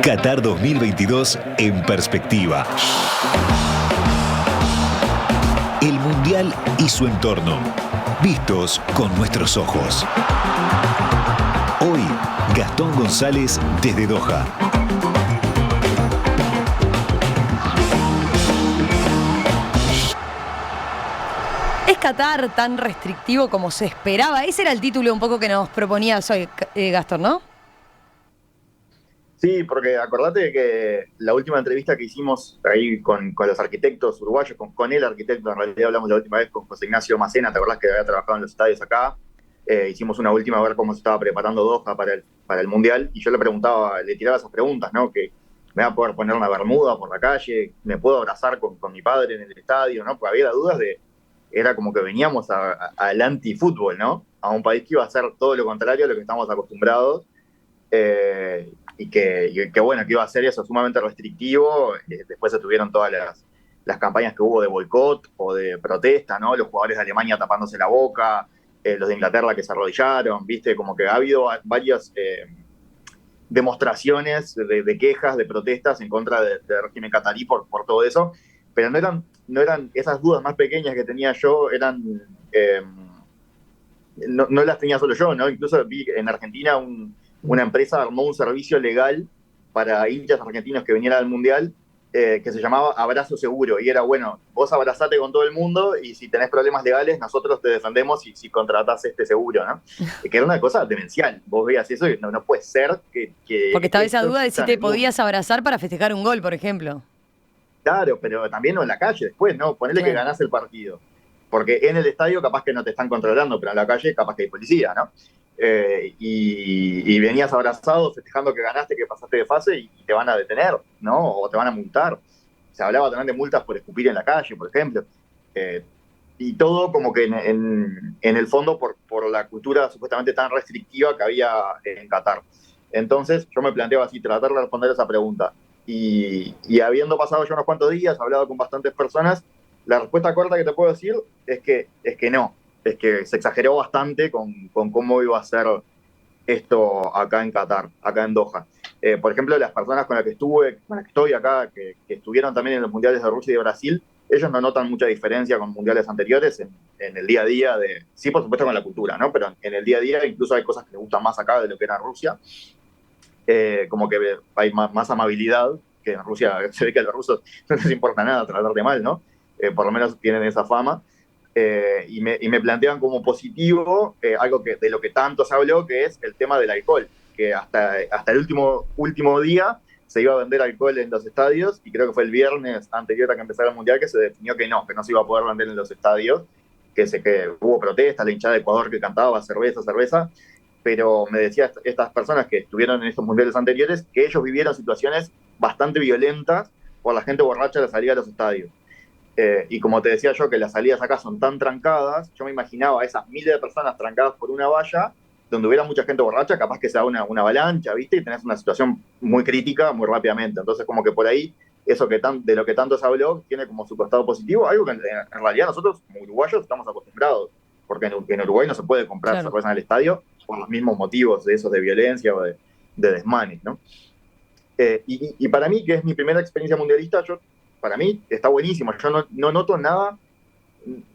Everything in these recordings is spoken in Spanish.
Qatar 2022 en perspectiva. El Mundial y su entorno, vistos con nuestros ojos. Hoy, Gastón González desde Doha. ¿Es Qatar tan restrictivo como se esperaba? Ese era el título un poco que nos proponías hoy, Gastón, ¿no? Sí, porque acordate que la última entrevista que hicimos ahí con los arquitectos uruguayos, con el arquitecto, en realidad hablamos la última vez con José Ignacio Macena, ¿te acordás que había trabajado en los estadios acá? Hicimos una última a ver cómo se estaba preparando Doha para el Mundial, y yo le preguntaba, le tiraba esas preguntas, ¿no? Que me va a poder poner una bermuda por la calle, me puedo abrazar con mi padre en el estadio, ¿no? Porque había dudas era como que veníamos al anti-fútbol, ¿no? A un país que iba a hacer todo lo contrario a lo que estamos acostumbrados. Y que bueno, que iba a ser eso sumamente restrictivo. Después se tuvieron todas las campañas que hubo de boicot o de protesta, ¿no? Los jugadores de Alemania tapándose la boca, los de Inglaterra que se arrodillaron, ¿viste? Como que ha habido varias demostraciones de quejas, de protestas en contra del régimen catarí por todo eso, pero no eran esas dudas más pequeñas que tenía yo, no las tenía solo yo, ¿no? Incluso vi en Argentina una empresa armó un servicio legal para hinchas argentinos que vinieran al Mundial, que se llamaba Abrazo Seguro, y era, bueno, vos abrazate con todo el mundo y si tenés problemas legales, nosotros te defendemos si contratás este seguro, ¿no? Que era una cosa demencial. Vos veías eso y no puede ser que Porque estaba esa esto duda de si exista te en el mundo. podías abrazar para festejar un gol, por ejemplo. Claro, pero también no en la calle después, ¿no? Ponele que ganás el partido. Porque en el estadio capaz que no te están controlando, pero en la calle capaz que hay policía, ¿no? Y venías abrazado festejando que ganaste, que pasaste de fase y te van a detener, ¿no? O te van a multar. Se hablaba también de multas por escupir en la calle, por ejemplo. Y todo como que en el fondo por la cultura supuestamente tan restrictiva que había en Qatar. Entonces yo me planteaba así, tratar de responder esa pregunta. Y habiendo pasado ya unos cuantos días, hablado con bastantes personas, la respuesta corta que te puedo decir es que no, es que se exageró bastante con cómo iba a ser esto acá en Qatar, acá en Doha. Por ejemplo, las personas con las que estoy acá, que estuvieron también en los mundiales de Rusia y de Brasil, ellos no notan mucha diferencia con mundiales anteriores en el día a día sí, por supuesto con la cultura, ¿no? Pero en el día a día incluso hay cosas que les gustan más acá de lo que era Rusia. Como que hay más amabilidad, que en Rusia se ve que a los rusos no les importa nada tratarte mal, ¿no? Por lo menos tienen esa fama. Y me plantean como positivo algo de lo que tanto se habló, que es el tema del alcohol, que hasta el último día se iba a vender alcohol en los estadios, y creo que fue el viernes anterior a que empezara el Mundial que se definió que no se iba a poder vender en los estadios, que hubo protestas, la hinchada de Ecuador que cantaba cerveza, cerveza, pero me decía estas personas que estuvieron en estos mundiales anteriores que ellos vivieron situaciones bastante violentas por la gente borracha de salir a los estadios. Y como te decía yo, que las salidas acá son tan trancadas, yo me imaginaba a esas miles de personas trancadas por una valla, donde hubiera mucha gente borracha, capaz que se da una avalancha, ¿viste? Y tenés una situación muy crítica muy rápidamente. Entonces, como que por ahí, eso de lo que tanto se habló, tiene como su costado positivo, algo que en realidad nosotros, como uruguayos, estamos acostumbrados, porque en Uruguay no se puede comprar cerveza en el estadio por los mismos motivos de esos de violencia o de desmanes, ¿no? Y para mí, que es mi primera experiencia mundialista, para mí está buenísimo. Yo no noto nada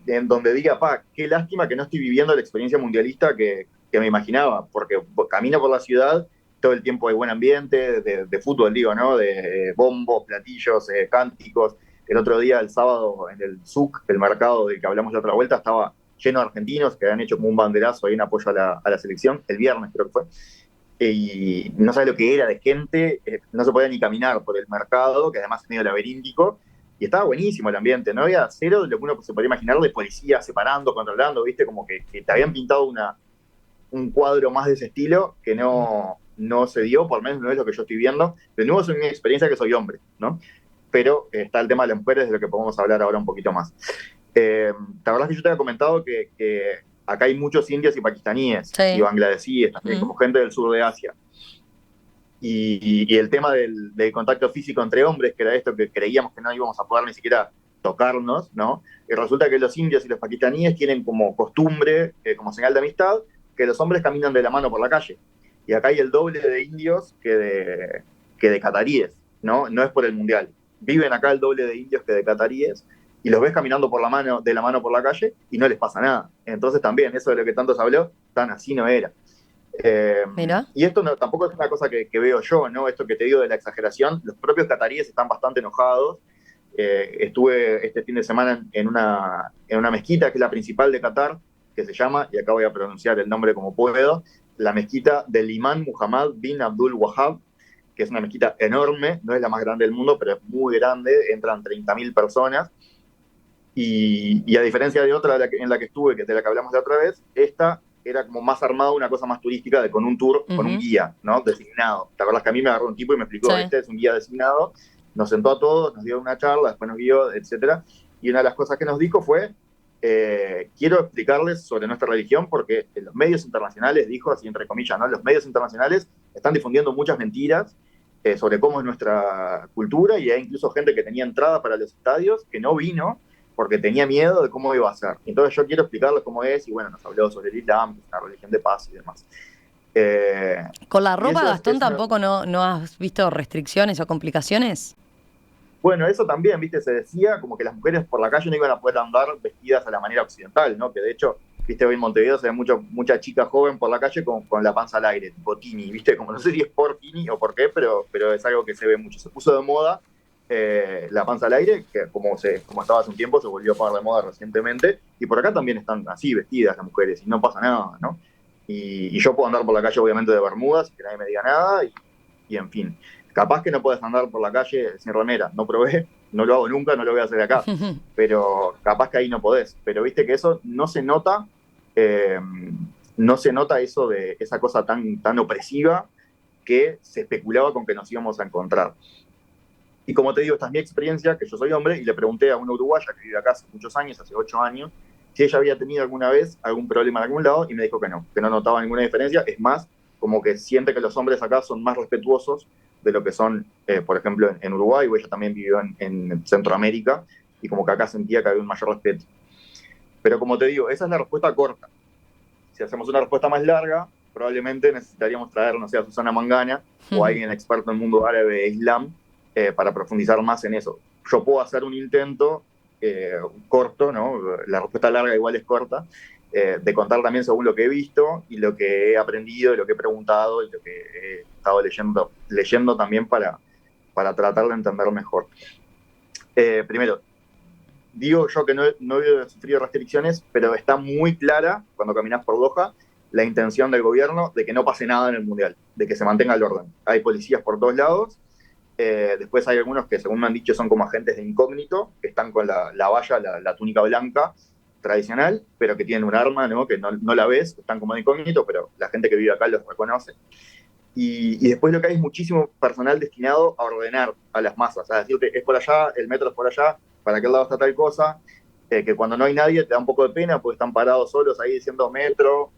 en donde diga, qué lástima que no estoy viviendo la experiencia mundialista que me imaginaba, porque camino por la ciudad, todo el tiempo hay buen ambiente, de fútbol, digo, ¿no? De bombos, platillos, cánticos. El otro día, el sábado, en el SUC, el mercado del que hablamos la otra vuelta, estaba lleno de argentinos que habían hecho como un banderazo ahí en apoyo a la selección, el viernes creo que fue. Y no sabe lo que era de gente, no se podía ni caminar por el mercado, que además es medio laberíntico, y estaba buenísimo el ambiente, no había cero de lo que uno se podía imaginar de policía separando, controlando, viste, como que te habían pintado un cuadro más de ese estilo que no se dio, por lo menos no es lo que yo estoy viendo. De nuevo es una experiencia que soy hombre, ¿no? Pero está el tema de las mujeres, de lo que podemos hablar ahora un poquito más. ¿Te acordás que yo te había comentado que acá hay muchos indios y pakistaníes y bangladesíes, también, como gente del sur de Asia? Y el tema del contacto físico entre hombres, que era esto que creíamos que no íbamos a poder ni siquiera tocarnos, ¿no? Y resulta que los indios y los pakistaníes tienen como costumbre, como señal de amistad, que los hombres caminan de la mano por la calle. Y acá hay el doble de indios que de cataríes, ¿no? No es por el mundial. Viven acá el doble de indios que de cataríes y los ves caminando de la mano por la calle y no les pasa nada. Entonces también, eso de lo que tanto se habló, tan así no era. Mira. Y esto tampoco es una cosa que veo yo, ¿no? Esto que te digo de la exageración, los propios cataríes están bastante enojados. Estuve este fin de semana en una mezquita que es la principal de Qatar, que se llama, y acá voy a pronunciar el nombre como puedo, la mezquita del imán Muhammad bin Abdul Wahhab, que es una mezquita enorme, no es la más grande del mundo, pero es muy grande, entran 30.000 personas, y a diferencia de otra en la que estuve, que de la que hablamos la otra vez, esta era como más armada, una cosa más turística, con un tour, con un guía, ¿no? Designado. ¿Te acuerdas que a mí me agarró un tipo y me explicó, Sí. este es un guía designado, nos sentó a todos, nos dio una charla, después nos guió, etcétera, y una de las cosas que nos dijo fue, quiero explicarles sobre nuestra religión porque en los medios internacionales, dijo así entre comillas, ¿no? Los medios internacionales están difundiendo muchas mentiras sobre cómo es nuestra cultura, y hay incluso gente que tenía entrada para los estadios que no vino porque tenía miedo de cómo iba a ser. Entonces yo quiero explicarles cómo es, y bueno, nos habló sobre el Islam, que es una religión de paz y demás. ¿Con la ropa, Gastón, una... tampoco no has visto restricciones o complicaciones? Bueno, eso también, viste, se decía como que las mujeres por la calle no iban a poder andar vestidas a la manera occidental, ¿no? Que de hecho, viste, hoy en Montevideo se ve mucha chica joven por la calle con la panza al aire, tipo tini, viste, como no sé si es por tini o por qué, pero es algo que se ve mucho. Se puso de moda la panza al aire, que como estaba hace un tiempo, se volvió a poner de moda recientemente, y por acá también están así vestidas las mujeres, y no pasa nada, ¿no? Y yo puedo andar por la calle, obviamente, de bermudas, que nadie me diga nada, y en fin. Capaz que no puedes andar por la calle sin remera, no probé, no lo hago nunca, no lo voy a hacer acá, pero capaz que ahí no podés. Pero viste que eso no se nota, no se nota eso de esa cosa tan opresiva que se especulaba con que nos íbamos a encontrar. Y como te digo, esta es mi experiencia, que yo soy hombre, y le pregunté a una uruguaya que vive acá hace muchos años, hace 8 años, si ella había tenido alguna vez algún problema en algún lado, y me dijo que no notaba ninguna diferencia. Es más, como que siente que los hombres acá son más respetuosos de lo que son, por ejemplo, en Uruguay, o ella también vivió en Centroamérica, y como que acá sentía que había un mayor respeto. Pero como te digo, esa es la respuesta corta. Si hacemos una respuesta más larga, probablemente necesitaríamos traer, no sé, a Susana Mangana o a alguien experto en el mundo árabe e islam para profundizar más en eso. Yo puedo hacer un intento corto, ¿no? La respuesta larga igual es corta, de contar también según lo que he visto y lo que he aprendido y lo que he preguntado y lo que he estado leyendo también para tratar de entender mejor. Primero, digo yo que no he sufrido restricciones, pero está muy clara, cuando caminas por Doha, la intención del gobierno de que no pase nada en el Mundial, de que se mantenga el orden. Hay policías por todos lados, después hay algunos que, según me han dicho, son como agentes de incógnito, que están con la valla, la túnica blanca tradicional, pero que tienen un arma, ¿no? Que no la ves, están como de incógnito, pero la gente que vive acá los reconoce. Y después lo que hay es muchísimo personal destinado a ordenar a las masas, a decirte, es por allá, el metro es por allá, para aquel lado está tal cosa, que cuando no hay nadie te da un poco de pena porque están parados solos ahí diciendo metro,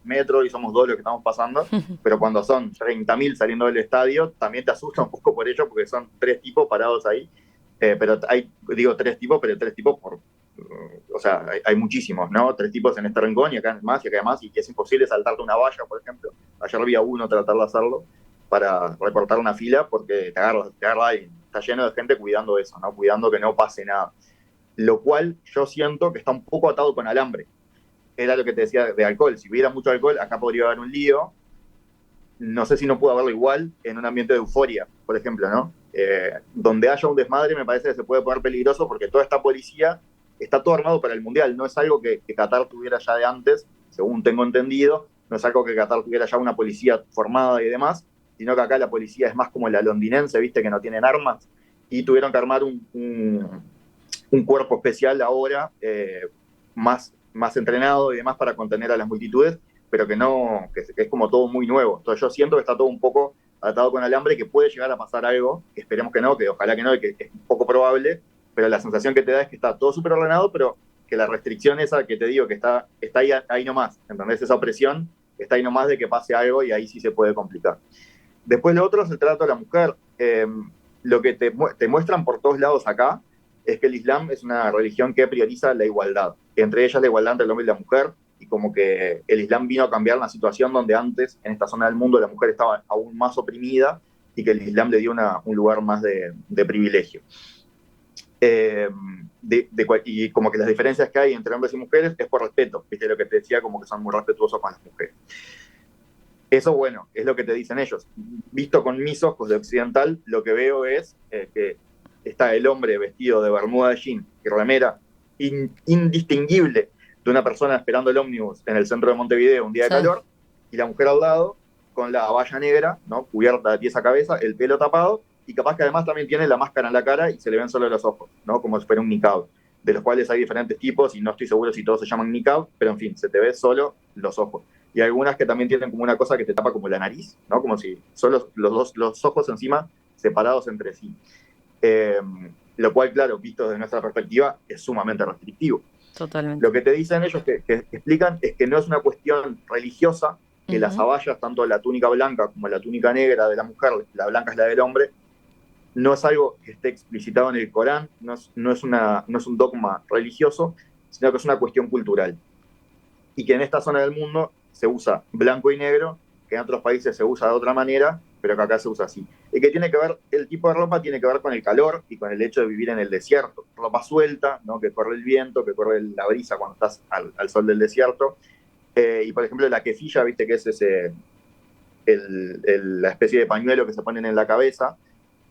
y somos dos los que estamos pasando, pero cuando son 30.000 saliendo del estadio, también te asusta un poco por ello, porque son 3 tipos parados ahí, pero digo 3 tipos, pero 3 tipos o sea, hay muchísimos, ¿no? 3 tipos en este rincón y acá más y acá más, y es imposible saltarte una valla, por ejemplo. Ayer vi a uno tratar de hacerlo para recortar una fila porque te agarra alguien. Está lleno de gente cuidando eso, ¿no? Cuidando que no pase nada. Lo cual yo siento que está un poco atado con alambre. Era lo que te decía de alcohol. Si hubiera mucho alcohol, acá podría haber un lío. No sé si no puedo haberlo igual en un ambiente de euforia, por ejemplo, ¿no? Donde haya un desmadre me parece que se puede poner peligroso porque toda esta policía está todo armado para el Mundial. No es algo que Qatar tuviera ya de antes, según tengo entendido. No es algo que Qatar tuviera ya una policía formada y demás, sino que acá la policía es más como la londinense, ¿viste? Que no tienen armas. Y tuvieron que armar un cuerpo especial ahora, más entrenado y demás para contener a las multitudes, pero que es como todo muy nuevo. Entonces yo siento que está todo un poco atado con alambre, que puede llegar a pasar algo, que esperemos que no, que ojalá que no, y que es poco probable, pero la sensación que te da es que está todo súper ordenado, pero que la restricción esa que te digo, que está ahí nomás, ¿entendés? Esa opresión está ahí nomás de que pase algo y ahí sí se puede complicar. Después lo otro es el trato a la mujer. Lo que te muestran por todos lados acá es que el Islam es una religión que prioriza la igualdad, entre ellas la igualdad entre el hombre y la mujer, y como que el Islam vino a cambiar la situación donde antes, en esta zona del mundo, la mujer estaba aún más oprimida y que el Islam le dio un lugar más de privilegio. Y como que las diferencias que hay entre hombres y mujeres es por respeto, viste lo que te decía, como que son muy respetuosos con las mujeres. Eso, bueno, es lo que te dicen ellos. Visto con mis ojos de occidental, lo que veo es que está el hombre vestido de bermuda de jean y remera, indistinguible de una persona esperando el ómnibus en el centro de Montevideo un día de calor, y la mujer al lado con la valla negra, ¿no? Cubierta de pies a cabeza, el pelo tapado, y capaz que además también tiene la máscara en la cara y se le ven solo los ojos, ¿no? Como si fuera un niqab, de los cuales hay diferentes tipos y no estoy seguro si todos se llaman niqab, pero en fin, se te ve solo los ojos. Y algunas que también tienen como una cosa que te tapa como la nariz, ¿no? Como si son los ojos encima separados entre sí. Lo cual, claro, visto desde nuestra perspectiva, es sumamente restrictivo. Totalmente. Lo que te dicen ellos que explican es que no es una cuestión religiosa, que las abayas, tanto la túnica blanca como la túnica negra de la mujer, la blanca es la del hombre, no es algo que esté explicitado en el Corán, no es un dogma religioso, sino que es una cuestión cultural. Y que en esta zona del mundo se usa blanco y negro, que en otros países se usa de otra manera, pero que acá se usa así. Y que tiene que ver, el tipo de ropa tiene que ver con el calor y con el hecho de vivir en el desierto. Ropa suelta, ¿no? Que corre el viento, que corre la brisa cuando estás al sol del desierto. Y por ejemplo la kefilla, viste que es la especie de pañuelo que se ponen en la cabeza,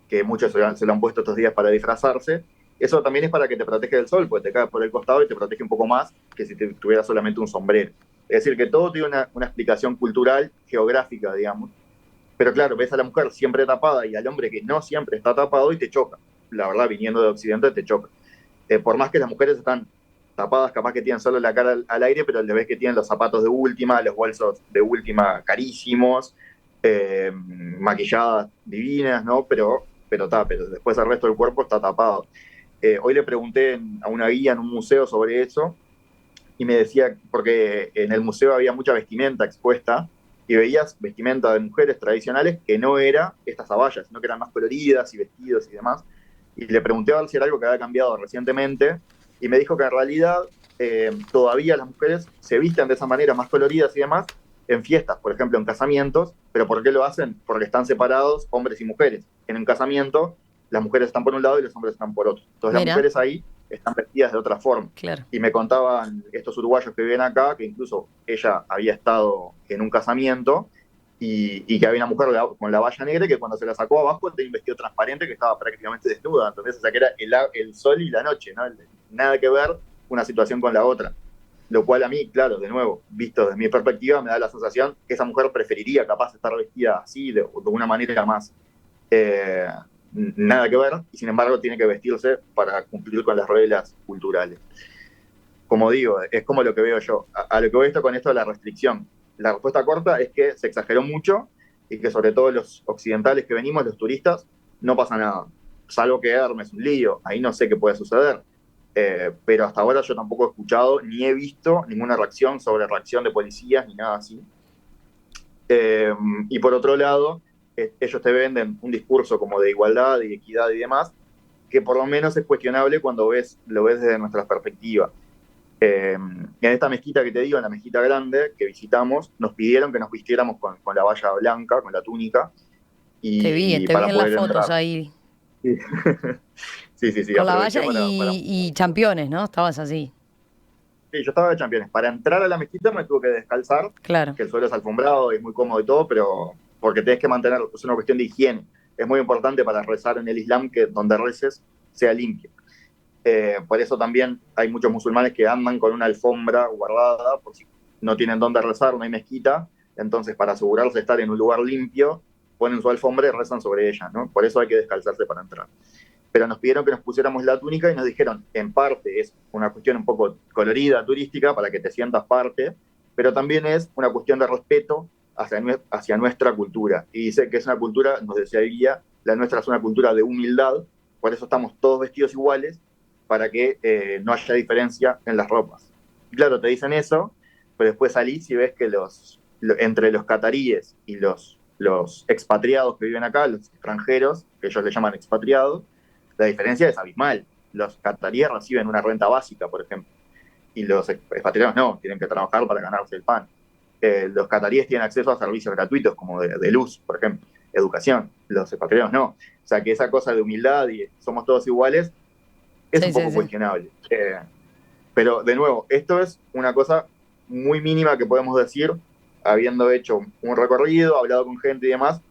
que muchos se lo han puesto estos días para disfrazarse. Eso también es para que te protege del sol, porque te cae por el costado y te protege un poco más que si tuvieras solamente un sombrero. Es decir, que todo tiene una explicación cultural, geográfica, digamos. Pero claro, ves a la mujer siempre tapada y al hombre que no siempre está tapado y te choca. La verdad, viniendo de Occidente, te choca. Por más que las mujeres están tapadas, capaz que tienen solo la cara al aire, pero le ves que tienen los zapatos de última, los bolsos de última carísimos, maquilladas divinas, ¿no? Pero después el resto del cuerpo está tapado. Hoy le pregunté a una guía en un museo sobre eso y me decía, porque en el museo había mucha vestimenta expuesta y veías vestimenta de mujeres tradicionales que no era estas abayas, sino que eran más coloridas y vestidos y demás. Y le pregunté a ver si era algo que había cambiado recientemente y me dijo que en realidad todavía las mujeres se visten de esa manera más coloridas y demás en fiestas, por ejemplo en casamientos. ¿Pero por qué lo hacen? Porque están separados hombres y mujeres. En un casamiento las mujeres están por un lado y los hombres están por otro. Entonces las mujeres ahí están vestidas de otra forma. Claro. Y me contaban estos uruguayos que viven acá, que incluso ella había estado en un casamiento y que había una mujer con la valla negra que cuando se la sacó abajo tenía un vestido transparente que estaba prácticamente desnuda. Entonces, o sea, que era el sol y la noche, ¿no? Nada que ver una situación con la otra. Lo cual a mí, claro, de nuevo, visto desde mi perspectiva, me da la sensación que esa mujer preferiría capaz estar vestida así, de una manera más nada que ver, y sin embargo tiene que vestirse para cumplir con las reglas culturales. Como digo, es como lo que veo yo. A lo que voy esto con esto de la restricción. La respuesta corta es que se exageró mucho y que sobre todo los occidentales que venimos, los turistas, no pasa nada. Salvo que armes un lío, ahí no sé qué puede suceder. Pero hasta ahora yo tampoco he escuchado ni he visto ninguna reacción sobre reacción de policías ni nada así. Y por otro lado, ellos te venden un discurso como de igualdad y equidad y demás, que por lo menos es cuestionable cuando lo ves desde nuestra perspectiva. En esta mezquita que te digo, en la mezquita grande que visitamos, nos pidieron que nos vistiéramos con la valla blanca, con la túnica. Y, te vi en las fotos entrar. Ahí. Sí. Con la valla y championes, ¿no? Estabas así. Sí, yo estaba de championes. Para entrar a la mezquita me tuve que descalzar, claro. Que el suelo es alfombrado y es muy cómodo y todo, pero porque tenés que mantener, es una cuestión de higiene. Es muy importante para rezar en el Islam que donde reces sea limpio. Por eso también hay muchos musulmanes que andan con una alfombra guardada, por si no tienen dónde rezar, no hay mezquita. Entonces, para asegurarse de estar en un lugar limpio, ponen su alfombra y rezan sobre ella, ¿no? Por eso hay que descalzarse para entrar. Pero nos pidieron que nos pusiéramos la túnica y nos dijeron, en parte es una cuestión un poco colorida, turística, para que te sientas parte, pero también es una cuestión de respeto hacia nuestra cultura. Y dice que es una cultura, nos decía el guía, la nuestra es una cultura de humildad, por eso estamos todos vestidos iguales, para que no haya diferencia en las ropas. Y claro, te dicen eso, pero después salís y ves que entre los cataríes y los expatriados que viven acá, los extranjeros, que ellos le llaman expatriados, la diferencia es abismal. Los cataríes reciben una renta básica, por ejemplo. y los expatriados no, tienen que trabajar para ganarse el pan. Los cataríes tienen acceso a servicios gratuitos como de luz, por ejemplo, educación, los expatriados no. O sea que esa cosa de humildad y somos todos iguales es un poco cuestionable. Pero de nuevo, esto es una cosa muy mínima que podemos decir, habiendo hecho un recorrido, hablado con gente y demás.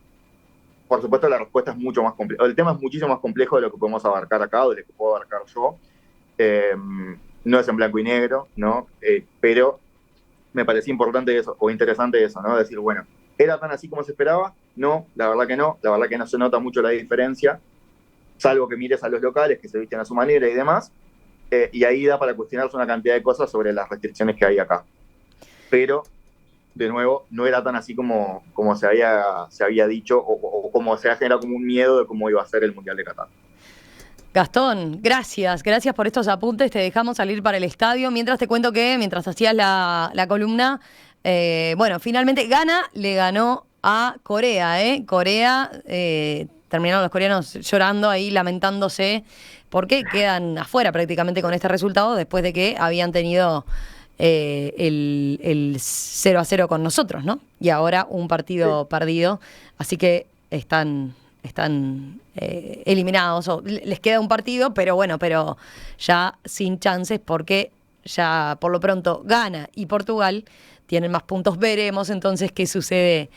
Por supuesto, la respuesta es mucho más compleja. El tema es muchísimo más complejo de lo que podemos abarcar acá, o de lo que puedo abarcar yo. No es en blanco y negro, ¿no? Pero me parecía importante eso, o interesante eso, ¿no? Decir, bueno, ¿era tan así como se esperaba? No, la verdad que no. La verdad que no se nota mucho la diferencia, salvo que mires a los locales que se visten a su manera y demás. Y ahí da para cuestionarse una cantidad de cosas sobre las restricciones que hay acá. Pero, de nuevo, no era tan así como se había dicho o como se ha generado como un miedo de cómo iba a ser el Mundial de Qatar. Gastón, gracias por estos apuntes, te dejamos salir para el estadio. Mientras te cuento que, mientras hacías la columna, bueno, finalmente Ghana le ganó a Corea, Corea, terminaron los coreanos llorando ahí, lamentándose, porque quedan afuera prácticamente con este resultado después de que habían tenido el 0-0 con nosotros, ¿no? Y ahora un partido perdido, así que están eliminados, o les queda un partido, pero bueno, pero ya sin chances, porque ya por lo pronto Ghana y Portugal tienen más puntos. Veremos entonces qué sucede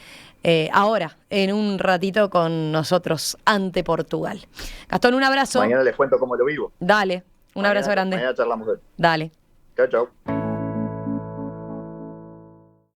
ahora, en un ratito, con nosotros ante Portugal. Gastón, un abrazo. Mañana les cuento cómo lo vivo. Dale, un abrazo grande. Mañana charlamos de eso. Dale. Chao, chao.